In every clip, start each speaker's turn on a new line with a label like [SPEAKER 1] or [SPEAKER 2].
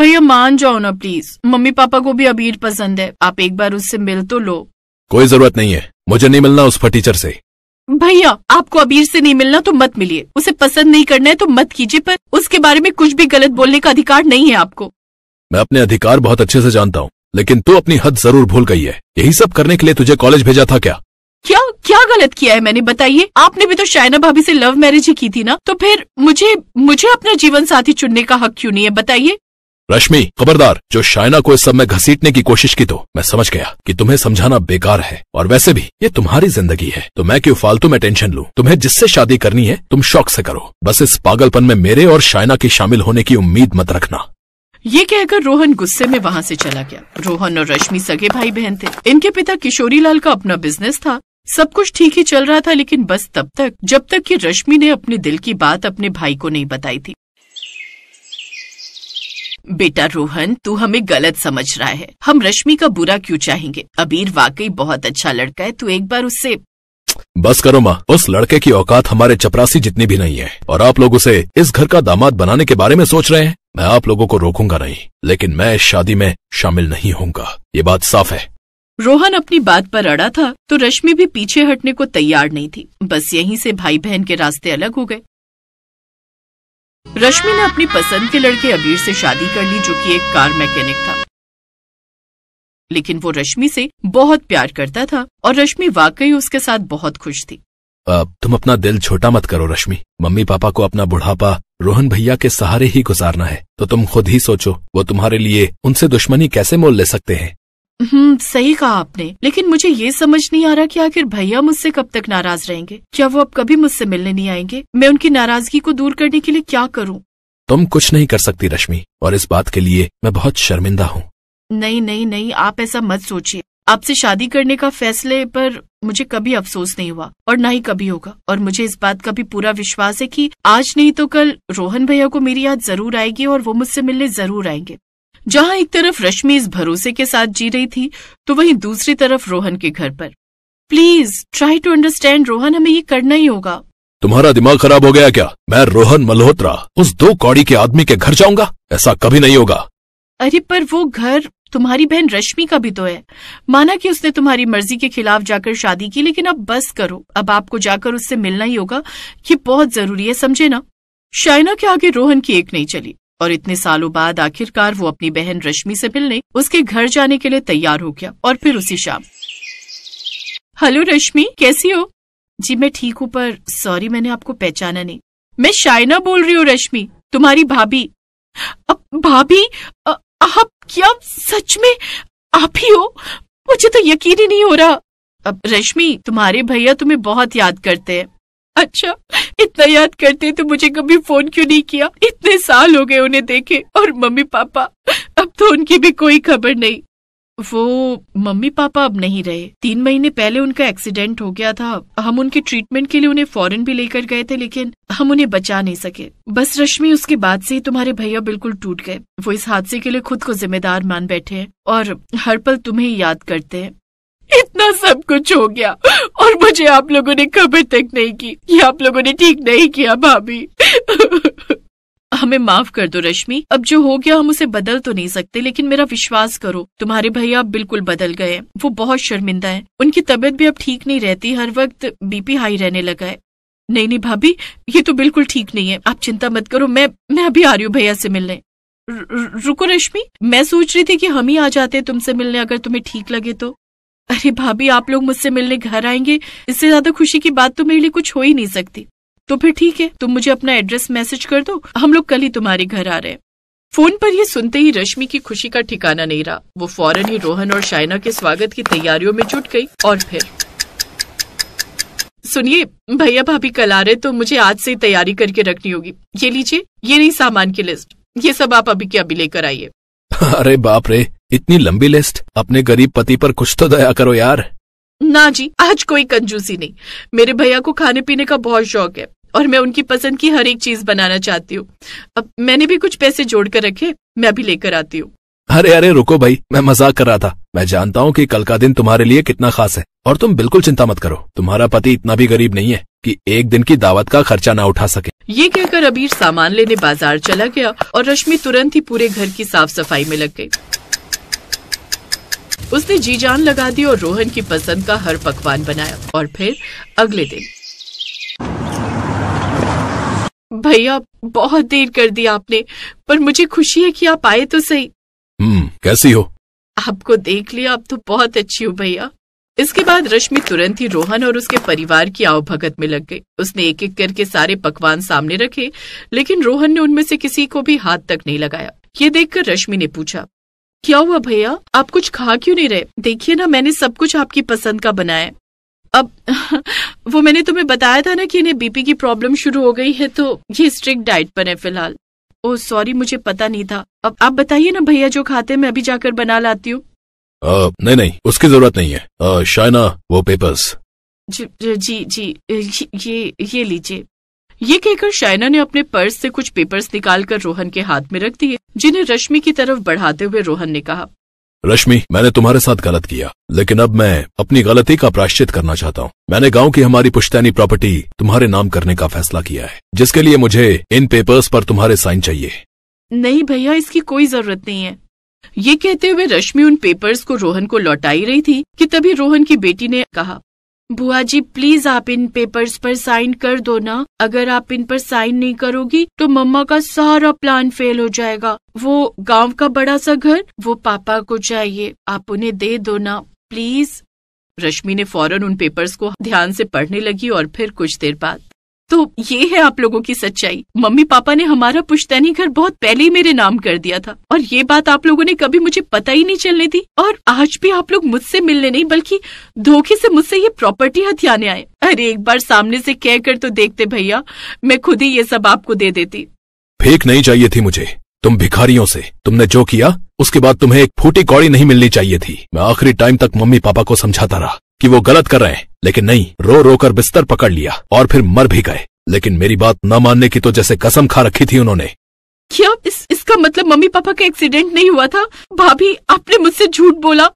[SPEAKER 1] भैया मान जाओ ना प्लीज, मम्मी पापा को भी अबीर पसंद है, आप एक बार उससे मिल तो लो।
[SPEAKER 2] कोई जरूरत नहीं है, मुझे नहीं मिलना उस फटीचर से।
[SPEAKER 1] भैया आपको अबीर से नहीं मिलना तो मत मिलिए, उसे पसंद नहीं करना है तो मत कीजिए, पर उसके बारे में कुछ भी गलत बोलने का अधिकार नहीं है आपको।
[SPEAKER 2] मैं अपने अधिकार बहुत अच्छे से जानता हूँ, लेकिन तू अपनी हद जरूर भूल गई है। यही सब करने के लिए तुझे कॉलेज भेजा था क्या?
[SPEAKER 1] क्या गलत किया है मैंने, बताइए। आपने भी तो शाइना भाभी से लव मैरिज ही की थी ना, तो फिर मुझे अपना जीवन साथी चुनने का हक क्यों नहीं है, बताइए।
[SPEAKER 2] रश्मि खबरदार, जो शाइना को इस सब में घसीटने की कोशिश की तो मैं समझ गया कि तुम्हें समझाना बेकार है, और वैसे भी ये तुम्हारी जिंदगी है, तो मैं क्यों फालतू में टेंशन लूं। तुम्हें जिससे शादी करनी है तुम शौक से करो, बस इस पागलपन में मेरे और शाइना की शामिल होने की उम्मीद मत रखना।
[SPEAKER 1] ये कहकर रोहन गुस्से में वहाँ से चला गया। रोहन और रश्मि सगे भाई बहन थे। इनके पिता किशोरी लाल का अपना बिजनेस था, सब कुछ ठीक ही चल रहा था, लेकिन बस तब तक जब तक कि रश्मि ने अपने दिल की बात अपने भाई को नहीं बताई थी। बेटा रोहन, तू हमें गलत समझ रहा है, हम रश्मि का बुरा क्यों चाहेंगे? अबीर वाकई बहुत अच्छा लड़का है, तू एक बार उससे।
[SPEAKER 2] बस करो माँ, उस लड़के की औकात हमारे चपरासी जितनी भी नहीं है, और आप लोग उसे इस घर का दामाद बनाने के बारे में सोच रहे हैं। मैं आप लोगों को रोकूंगा नहीं, लेकिन मैं इस शादी में शामिल नहीं होऊंगा, ये बात साफ है।
[SPEAKER 1] रोहन अपनी बात पर अड़ा था तो रश्मि भी पीछे हटने को तैयार नहीं थी। बस यहीं से भाई बहन के रास्ते अलग हो गए। रश्मि ने अपनी पसंद के लड़के अबीर से शादी कर ली, जो कि एक कार मैकेनिक था, लेकिन वो रश्मि से बहुत प्यार करता था और रश्मि वाकई उसके साथ बहुत खुश थी।
[SPEAKER 2] तुम अपना दिल छोटा मत करो रश्मि, मम्मी पापा को अपना बुढ़ापा रोहन भैया के सहारे ही गुजारना है, तो तुम खुद ही सोचो वो तुम्हारे लिए उनसे दुश्मनी कैसे मोल ले सकते हैं।
[SPEAKER 1] सही कहा आपने, लेकिन मुझे ये समझ नहीं आ रहा कि आखिर भैया मुझसे कब तक नाराज रहेंगे? क्या वो अब कभी मुझसे मिलने नहीं आएंगे? मैं उनकी नाराजगी को दूर करने के लिए क्या करूं?
[SPEAKER 2] तुम कुछ नहीं कर सकती रश्मि, और इस बात के लिए मैं बहुत शर्मिंदा हूँ।
[SPEAKER 1] नहीं, आप ऐसा मत सोचिए। आपसे शादी करने का फैसले पर मुझे कभी अफसोस नहीं हुआ और ना ही कभी होगा, और मुझे इस बात का भी पूरा विश्वास है कि आज नहीं तो कल रोहन भैया को मेरी याद जरूर आएगी और वो मुझसे मिलने जरूर आएंगे। जहाँ एक तरफ रश्मि इस भरोसे के साथ जी रही थी, तो वहीं दूसरी तरफ रोहन के घर पर। Please try to understand Rohan, हमें ये करना ही होगा।
[SPEAKER 2] तुम्हारा दिमाग खराब हो गया क्या? मैं रोहन मल्होत्रा उस 2 कौड़ी के आदमी के घर जाऊंगा? ऐसा कभी नहीं होगा।
[SPEAKER 1] अरे पर वो घर तुम्हारी बहन रश्मि का भी तो है। माना कि उसने तुम्हारी मर्जी के खिलाफ जाकर शादी की, लेकिन अब बस करो, अब आपको जाकर उससे मिलना ही होगा, ये बहुत जरूरी है, समझे ना? शाइना के आगे रोहन की एक नहीं चली, और इतने सालों बाद आखिरकार वो अपनी बहन रश्मि से मिलने उसके घर जाने के लिए तैयार हो गया। और फिर उसी शाम। हेलो रश्मि, कैसी हो? जी मैं ठीक हूँ, पर सॉरी मैंने आपको पहचाना नहीं। मैं शाइना बोल रही हूँ रश्मि, तुम्हारी भाभी। अब भाभी? आप क्या सच में आप ही हो? मुझे तो यकीन ही नहीं हो रहा। अब रश्मि, तुम्हारे भैया तुम्हें बहुत याद करते हैं। अच्छा, इतना याद करते तो मुझे कभी फोन क्यों नहीं किया? इतने साल हो गए उन्हें देखे, और मम्मी पापा, अब तो उनकी भी कोई खबर नहीं। वो मम्मी पापा अब नहीं रहे। 3 महीने पहले उनका एक्सीडेंट हो गया था। हम उनके ट्रीटमेंट के लिए उन्हें फॉरेन भी लेकर गए थे, लेकिन हम उन्हें बचा नहीं सके। बस रश्मि, उसके बाद से ही तुम्हारे भैया बिल्कुल टूट गए। वो इस हादसे के लिए खुद को जिम्मेदार मान बैठे हैं और हर पल तुम्हें ही याद करते हैं। इतना सब कुछ हो गया और मुझे आप लोगों ने खबर तक नहीं की। ये आप लोगों ने ठीक नहीं किया भाभी। हमें माफ कर दो रश्मि, अब जो हो गया हम उसे बदल तो नहीं सकते, लेकिन मेरा विश्वास करो, तुम्हारे भैया अब बिल्कुल बदल गए हैं। वो बहुत शर्मिंदा है, उनकी तबीयत भी अब ठीक नहीं रहती, हर वक्त बीपी हाई रहने लगा है। नहीं भाभी, ये तो बिल्कुल ठीक नहीं है, आप चिंता मत करो, मैं अभी आ रही हूँ भैया से मिलने। रुको रश्मि, मैं सोच रही थी कि हम ही आ जाते तुमसे मिलने, अगर तुम्हें ठीक लगे तो। अरे भाभी, आप लोग मुझसे मिलने घर आएंगे, इससे ज्यादा खुशी की बात तो मेरे लिए कुछ हो ही नहीं सकती। तो फिर ठीक है, तुम मुझे अपना एड्रेस मैसेज कर दो, हम लोग कल ही तुम्हारे घर आ रहे हैं। फोन पर ये सुनते ही रश्मि की खुशी का ठिकाना नहीं रहा। वो फौरन ही रोहन और शाइना के स्वागत की तैयारियों में जुट गई। और फिर सुनिए, भैया भाभी कल आ रहे, तो मुझे आज से ही तैयारी करके रखनी होगी। ये लीजिए, ये रही सामान की लिस्ट, ये सब आप अभी के अभी लेकर आइए।
[SPEAKER 2] अरे बाप रे, इतनी लंबी लिस्ट! अपने गरीब पति पर कुछ तो दया करो यार।
[SPEAKER 1] ना जी, आज कोई कंजूसी नहीं। मेरे भैया को खाने पीने का बहुत शौक है और मैं उनकी पसंद की हर एक चीज बनाना चाहती हूँ। अब मैंने भी कुछ पैसे जोड़ कर रखे, मैं अभी लेकर आती हूँ।
[SPEAKER 2] अरे रुको भाई, मैं मजाक कर रहा था। मैं जानता हूँ कि कल का दिन तुम्हारे लिए कितना खास है, और तुम बिल्कुल चिंता मत करो, तुम्हारा पति इतना भी गरीब नहीं है। कि एक दिन की दावत का खर्चा ना उठा सके।
[SPEAKER 1] ये कहकर अबीर सामान लेने बाजार चला गया और रश्मि तुरंत ही पूरे घर की साफ सफाई में लग गई। उसने जी जान लगा दी और रोहन की पसंद का हर पकवान बनाया। और फिर अगले दिन, भैया बहुत देर कर दी आपने, पर मुझे खुशी है कि आप आए तो सही।
[SPEAKER 2] कैसी हो?
[SPEAKER 1] आपको देख लिया, अब तो बहुत अच्छी हूँ भैया। इसके बाद रश्मि तुरंत ही रोहन और उसके परिवार की आवभगत में लग गई। उसने एक एक करके सारे पकवान सामने रखे, लेकिन रोहन ने उनमें से किसी को भी हाथ तक नहीं लगाया। ये देखकर रश्मि ने पूछा, क्या हुआ भैया, आप कुछ खा क्यों नहीं रहे? देखिए ना, मैंने सब कुछ आपकी पसंद का बनाया है। अब वो मैंने तुम्हें बताया था ना कि इन्हें बीपी की प्रॉब्लम शुरू हो गई है, तो ये स्ट्रिक्ट डाइट पर है फिलहाल। ओह सॉरी, मुझे पता नहीं था। अब आप बताइए ना भैया, जो खाते मैं अभी जाकर बना लाती हूँ।
[SPEAKER 2] नहीं, उसकी जरूरत नहीं है। शाइना, वो पेपर्स।
[SPEAKER 1] जी, ये लीजिए। ये कहकर शाइना ने अपने पर्स से कुछ पेपर्स निकालकर रोहन के हाथ में रख दिए, जिन्हें रश्मि की तरफ बढ़ाते हुए रोहन ने कहा,
[SPEAKER 2] रश्मि, मैंने तुम्हारे साथ गलत किया, लेकिन अब मैं अपनी गलती का प्रायश्चित करना चाहता हूँ। मैंने गांव की हमारी पुश्तैनी प्रॉपर्टी तुम्हारे नाम करने का फैसला किया है, जिसके लिए मुझे इन पेपर्स पर तुम्हारे साइन चाहिए।
[SPEAKER 1] नहीं भैया, इसकी कोई जरूरत नहीं है। ये कहते हुए रश्मि उन पेपर्स को रोहन को लौटाई रही थी कि तभी रोहन की बेटी ने कहा, बुआ जी प्लीज आप इन पेपर्स पर साइन कर दो ना। अगर आप इन पर साइन नहीं करोगी तो मम्मा का सारा प्लान फेल हो जाएगा। वो गांव का बड़ा सा घर वो पापा को चाहिए, आप उन्हें दे दो ना प्लीज। रश्मि ने फौरन उन पेपर्स को ध्यान से पढ़ने लगी और फिर कुछ देर बाद, तो ये है आप लोगों की सच्चाई। मम्मी पापा ने हमारा पुश्तैनी घर बहुत पहले ही मेरे नाम कर दिया था, और ये बात आप लोगों ने कभी मुझे पता ही नहीं चलने दी। और आज भी आप लोग मुझसे मिलने नहीं बल्कि धोखे से मुझसे ये प्रॉपर्टी हथियाने आए। अरे एक बार सामने से कह कर तो देखते भैया, मैं खुद ही ये सब आपको दे देती।
[SPEAKER 2] फेक नहीं चाहिए थी मुझे तुम भिखारियों से। तुमने जो किया उसके बाद तुम्हें एक फूटी कौड़ी नहीं मिलनी चाहिए थी। मैं आखिरी टाइम तक मम्मी पापा को समझाता रहा कि वो गलत कर रहे हैं, लेकिन नहीं, रो रो कर बिस्तर पकड़ लिया और फिर मर भी गए। लेकिन मेरी बात न मानने की तो जैसे कसम खा रखी थी उन्होंने।
[SPEAKER 1] क्या इसका मतलब मम्मी पापा का एक्सीडेंट नहीं हुआ था? भाभी आपने मुझसे झूठ बोला।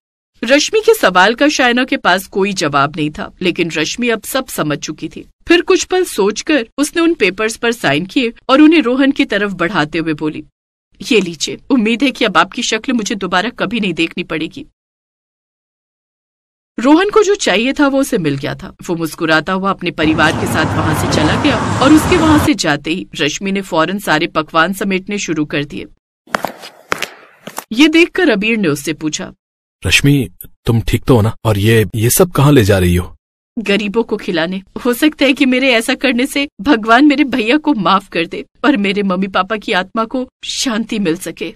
[SPEAKER 1] रश्मि के सवाल का शाइना के पास कोई जवाब नहीं था, लेकिन रश्मि अब सब समझ चुकी थी। फिर कुछ पल सोचकर उसने उन पेपर्स पर साइन किए और उन्हें रोहन की तरफ बढ़ाते हुए बोली, ये लीजिए, उम्मीद है कि अब आपकी शक्ल मुझे दोबारा कभी नहीं देखनी पड़ेगी। रोहन को जो चाहिए था वो उसे मिल गया था। वो मुस्कुराता हुआ अपने परिवार के साथ वहां से चला गया और उसके वहां से जाते ही रश्मि ने फौरन सारे पकवान समेटने शुरू कर दिए। ये देखकर अबीर ने उससे पूछा,
[SPEAKER 2] रश्मि तुम ठीक तो हो ना? और ये सब कहाँ ले जा रही हो?
[SPEAKER 1] गरीबों को खिलाने। हो सकता है कि मेरे ऐसा करने से भगवान मेरे भैया को माफ कर दे और मेरे मम्मी पापा की आत्मा को शांति मिल सके।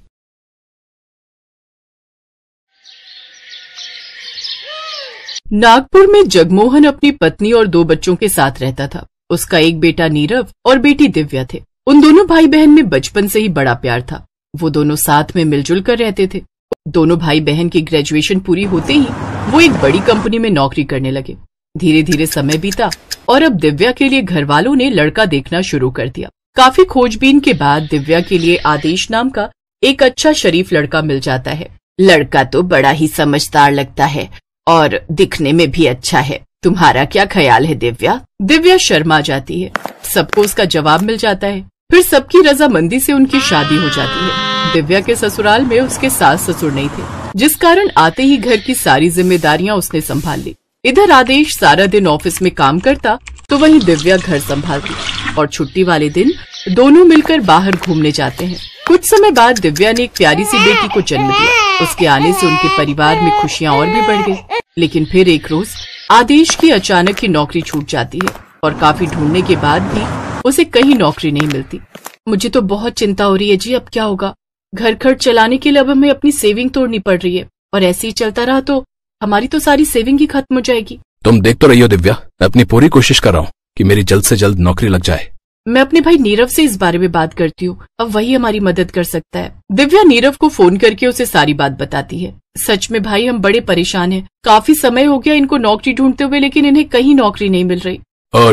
[SPEAKER 1] नागपुर में जगमोहन अपनी पत्नी और 2 बच्चों के साथ रहता था। उसका एक बेटा नीरव और बेटी दिव्या थे। उन दोनों भाई बहन में बचपन से ही बड़ा प्यार था। वो दोनों साथ में मिलजुल कर रहते थे। दोनों भाई बहन की ग्रेजुएशन पूरी होते ही वो एक बड़ी कंपनी में नौकरी करने लगे। धीरे धीरे समय बीता और अब दिव्या के लिए घर वालों ने लड़का देखना शुरू कर दिया। काफी खोजबीन के बाद दिव्या के लिए आदेश नाम का एक अच्छा शरीफ लड़का मिल जाता है। लड़का तो बड़ा ही समझदार लगता है और दिखने में भी अच्छा है। तुम्हारा क्या ख्याल है दिव्या? दिव्या शर्मा जाती है। सबको उसका जवाब मिल जाता है। फिर सबकी रजामंदी से उनकी शादी हो जाती है। दिव्या के ससुराल में उसके सास ससुर नहीं थे, जिस कारण आते ही घर की सारी जिम्मेदारियां उसने संभाल ली। इधर आदेश सारा दिन ऑफिस में काम करता तो वहीं दिव्या घर संभालती और छुट्टी वाले दिन दोनों मिलकर बाहर घूमने जाते हैं। कुछ समय बाद दिव्या ने एक प्यारी सी बेटी को जन्म दिया। उसके आने से उनके परिवार में खुशियां और भी बढ़ गई। लेकिन फिर एक रोज आदेश की अचानक ही नौकरी छूट जाती है और काफी ढूंढने के बाद भी उसे कहीं नौकरी नहीं मिलती। मुझे तो बहुत चिंता हो रही है जी, अब क्या होगा? घर खर्च चलाने के लिए अब हमें अपनी सेविंग तोड़नी पड़ रही है और ऐसे ही चलता रहा तो हमारी तो सारी सेविंग ही खत्म हो जाएगी।
[SPEAKER 2] तुम देख तो रही हो दिव्या, मैं अपनी पूरी कोशिश कर रहा हूँ कि मेरी जल्द से जल्द नौकरी लग जाए।
[SPEAKER 1] मैं अपने भाई नीरव से इस बारे में बात करती हूँ, अब वही हमारी मदद कर सकता है। दिव्या नीरव को फोन करके उसे सारी बात बताती है। सच में भाई हम बड़े परेशान हैं। काफी समय हो गया इनको नौकरी ढूंढते हुए, लेकिन इन्हें कहीं नौकरी नहीं मिल रही।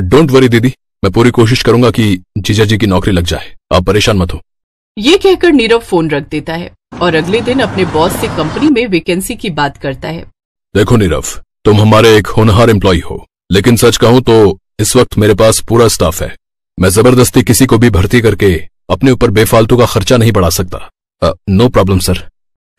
[SPEAKER 2] डोंट वरी दीदी, मैं पूरी कोशिश करूंगा कि जीजा जी की नौकरी लग जाए, आप परेशान मत हो।
[SPEAKER 1] ये कहकर नीरव फोन रख देता है और अगले दिन अपने बॉस से कंपनी में वैकेंसी की बात करता है।
[SPEAKER 2] देखो नीरव, तुम हमारे एक होनहार एम्प्लॉय हो, लेकिन सच कहूँ तो इस वक्त मेरे पास पूरा स्टाफ है। मैं जबरदस्ती किसी को भी भर्ती करके अपने ऊपर बेफालतू का खर्चा नहीं बढ़ा सकता। No problem sir.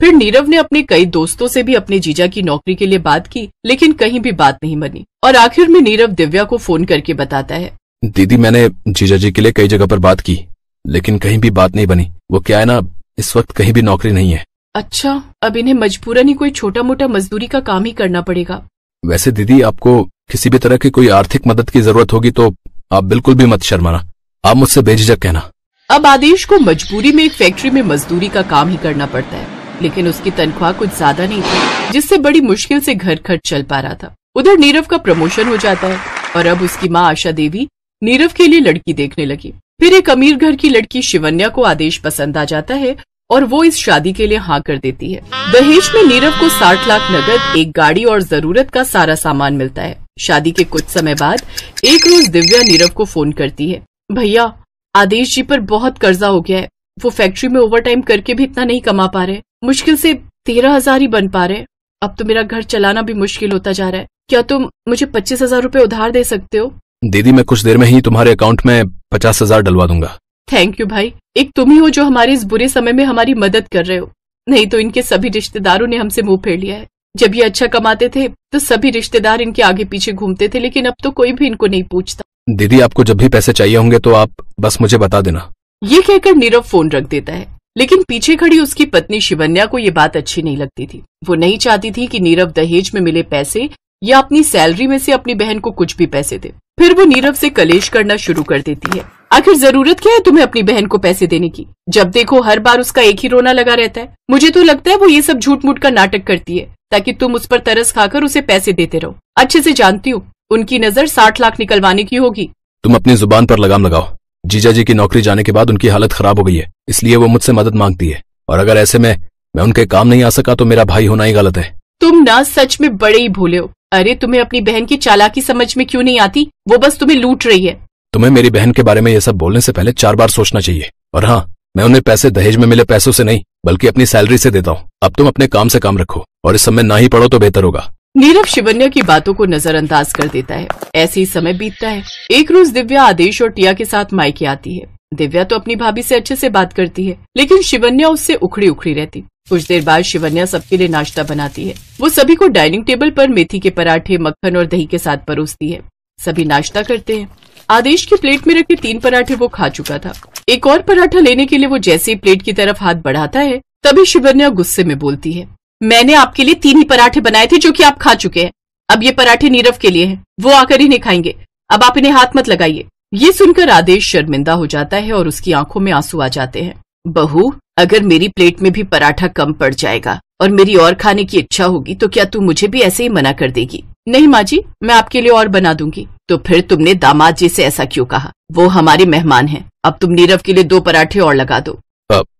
[SPEAKER 3] फिर नीरव ने अपने कई दोस्तों से भी अपने जीजा की नौकरी के लिए बात की, लेकिन कहीं भी बात नहीं बनी और आखिर में नीरव दिव्या को फोन करके बताता है,
[SPEAKER 2] दीदी मैंने जीजा जी के लिए कई जगह पर बात की, लेकिन कहीं भी बात नहीं बनी। वो क्या है ना, इस वक्त कहीं भी नौकरी नहीं है।
[SPEAKER 3] अच्छा, अब इन्हें मजबूरन ही कोई छोटा मोटा मजदूरी का काम ही करना पड़ेगा।
[SPEAKER 2] वैसे दीदी आपको किसी भी तरह की कोई आर्थिक मदद की जरूरत होगी तो आप बिल्कुल भी मत शर्माना, आप मुझसे बेझिझक कहना।
[SPEAKER 3] अब आदेश को मजबूरी में एक फैक्ट्री में मजदूरी का काम ही करना पड़ता है, लेकिन उसकी तनख्वाह कुछ ज्यादा नहीं थी, जिससे बड़ी मुश्किल से घर खर्च चल पा रहा था। उधर नीरव का प्रमोशन हो जाता है और अब उसकी माँ आशा देवी नीरव के लिए लड़की देखने लगी। फिर एक अमीर घर की लड़की शिवन्या को आदेश पसंद आ जाता है और वो इस शादी के लिए हाँ कर देती है। दहेज में नीरव को 60 लाख नगद, एक गाड़ी और जरूरत का सारा सामान मिलता है। शादी के कुछ समय बाद एक रोज दिव्या नीरव को फोन करती है, भैया आदेश जी पर बहुत कर्जा हो गया है, वो फैक्ट्री में ओवर टाइम करके भी इतना नहीं कमा पा रहे, मुश्किल से 13,000 ही बन पा रहे। अब तो मेरा घर चलाना भी मुश्किल होता जा रहा है, क्या तुम मुझे 25,000 रूपए उधार दे सकते हो?
[SPEAKER 2] दीदी मैं कुछ देर में ही तुम्हारे अकाउंट में 50,000 डलवा दूंगा।
[SPEAKER 3] थैंक यू भाई, एक तुम ही हो जो हमारे इस बुरे समय में हमारी मदद कर रहे हो, नहीं तो इनके सभी रिश्तेदारों ने हमसे मुंह फेर लिया है। जब ये अच्छा कमाते थे तो सभी रिश्तेदार इनके आगे पीछे घूमते थे, लेकिन अब तो कोई भी इनको नहीं पूछता।
[SPEAKER 2] दीदी आपको जब भी पैसे चाहिए होंगे तो आप बस मुझे बता देना।
[SPEAKER 3] ये कहकर नीरव फोन रख देता है, लेकिन पीछे खड़ी उसकी पत्नी शिवन्या को ये बात अच्छी नहीं लगती थी। वो नहीं चाहती थी कि नीरव दहेज में मिले पैसे या अपनी सैलरी में से अपनी बहन को कुछ भी पैसे दे। फिर वो नीरव से कलेश करना शुरू कर देती है, आखिर जरूरत क्या है तुम्हें अपनी बहन को पैसे देने की? जब देखो हर बार उसका एक ही रोना लगा रहता है। मुझे तो लगता है वो ये सब झूठ मूठ का नाटक करती है ताकि तुम उस पर तरस खाकर उसे पैसे देते रहो। अच्छे से जानती हूँ उनकी नजर 60 लाख निकलवाने की होगी।
[SPEAKER 2] तुम अपनी जुबान पर लगाम लगाओ। जीजा जी की नौकरी जाने के बाद उनकी हालत खराब हो गई है, इसलिए वो मुझसे मदद मांगती है, और अगर ऐसे में मैं उनके काम नहीं आ सका तो मेरा भाई होना ही गलत है।
[SPEAKER 3] तुम ना सच में बड़े ही भोले हो। अरे तुम्हें अपनी बहन की चालाकी समझ में क्यों नहीं आती? वो बस तुम्हें लूट रही है।
[SPEAKER 2] तुम्हें मेरी बहन के बारे में ये सब बोलने से पहले 4 बार सोचना चाहिए। और हाँ, मैं उन्हें पैसे दहेज में मिले पैसों से नहीं बल्कि अपनी सैलरी से देता हूँ। अब तुम अपने काम से काम रखो और इस समय ना ही पढ़ो तो बेहतर होगा।
[SPEAKER 3] नीरव शिवन्या की बातों को नजरअंदाज कर देता है। ऐसे ही समय बीतता है। एक रोज दिव्या आदेश और टिया के साथ मायके आती है। दिव्या तो अपनी भाभी से अच्छे से बात करती है, लेकिन शिवन्या उससे उखड़ी उखड़ी रहती। कुछ देर बाद शिवन्या सबके लिए नाश्ता बनाती है। वो सभी को डाइनिंग टेबल पर मेथी के पराठे, मक्खन और दही के साथ परोसती है। सभी नाश्ता करते हैं। आदेश की प्लेट में रखे 3 पराठे वो खा चुका था। एक और पराठा लेने के लिए वो जैसे ही प्लेट की तरफ हाथ बढ़ाता है, तभी शिवन्या गुस्से में बोलती है, मैंने आपके लिए 3 ही पराठे बनाए थे जो कि आप खा चुके हैं। अब ये पराठे नीरव के लिए हैं, वो आकर इन्हें खाएंगे। अब आप इन्हें हाथ मत लगाइए। ये सुनकर आदेश शर्मिंदा हो जाता है और उसकी आंखों में आंसू आ जाते हैं। बहू, अगर मेरी प्लेट में भी पराठा कम पड़ जाएगा और मेरी और खाने की इच्छा होगी तो क्या तू मुझे भी ऐसे ही मना कर देगी? नहीं माँ जी, मैं आपके लिए और बना दूंगी। तो फिर तुमने दामाद जी से ऐसा क्यों कहा? वो हमारे मेहमान हैं। अब तुम नीरव के लिए 2 पराठे और लगा दो।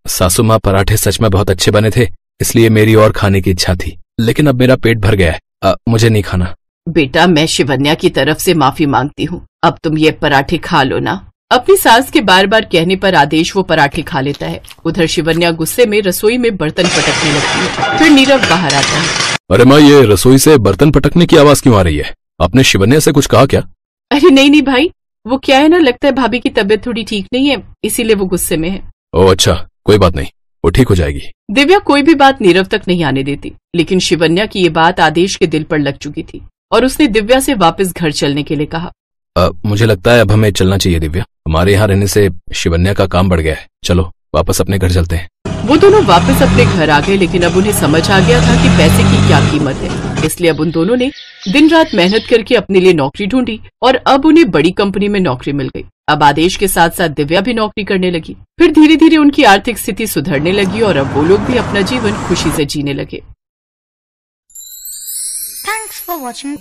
[SPEAKER 2] सासू माँ, पराठे सच में बहुत अच्छे बने थे, इसलिए मेरी और खाने की इच्छा थी, लेकिन अब मेरा पेट भर गया है, मुझे नहीं खाना।
[SPEAKER 3] बेटा, मैं शिवन्या की तरफ से माफी मांगती हूँ। अब तुम ये पराठे खा लो ना। अपनी सास के बार बार कहने पर आदेश वो पराठे खा लेता है। उधर शिवन्या गुस्से में रसोई में बर्तन पटकने लगती है। फिर नीरव बाहर आता है।
[SPEAKER 2] अरे माँ, ये रसोई से बर्तन पटकने की आवाज क्यों आ रही है? आपने शिवन्या से कुछ कहा क्या?
[SPEAKER 3] अरे नहीं भाई, वो क्या है ना, लगता है भाभी की तबीयत थोड़ी ठीक नहीं है, इसीलिए वो गुस्से में है।
[SPEAKER 2] ओह अच्छा, कोई बात नहीं, वो ठीक हो जाएगी।
[SPEAKER 3] दिव्या कोई भी बात नीरव तक नहीं आने देती, लेकिन शिवन्या की ये बात आदेश के दिल पर लग चुकी थी और उसने दिव्या से वापस घर चलने के लिए कहा।
[SPEAKER 2] मुझे लगता है अब हमें चलना चाहिए दिव्या। हमारे यहाँ रहने से शिवन्या का काम बढ़ गया है। चलो वापस अपने घर चलते हैं।
[SPEAKER 3] वो दोनों वापस अपने घर आ गए, लेकिन अब उन्हें समझ आ गया था कि पैसे की क्या कीमत है। इसलिए अब उन दोनों ने दिन रात मेहनत करके अपने लिए नौकरी ढूंढी और अब उन्हें बड़ी कंपनी में नौकरी मिल गई। अब आदेश के साथ साथ दिव्या भी नौकरी करने लगी। फिर धीरे धीरे उनकी आर्थिक स्थिति सुधरने लगी और अब वो लोग भी अपना जीवन खुशी से जीने लगे।
[SPEAKER 4] Thanks for watching.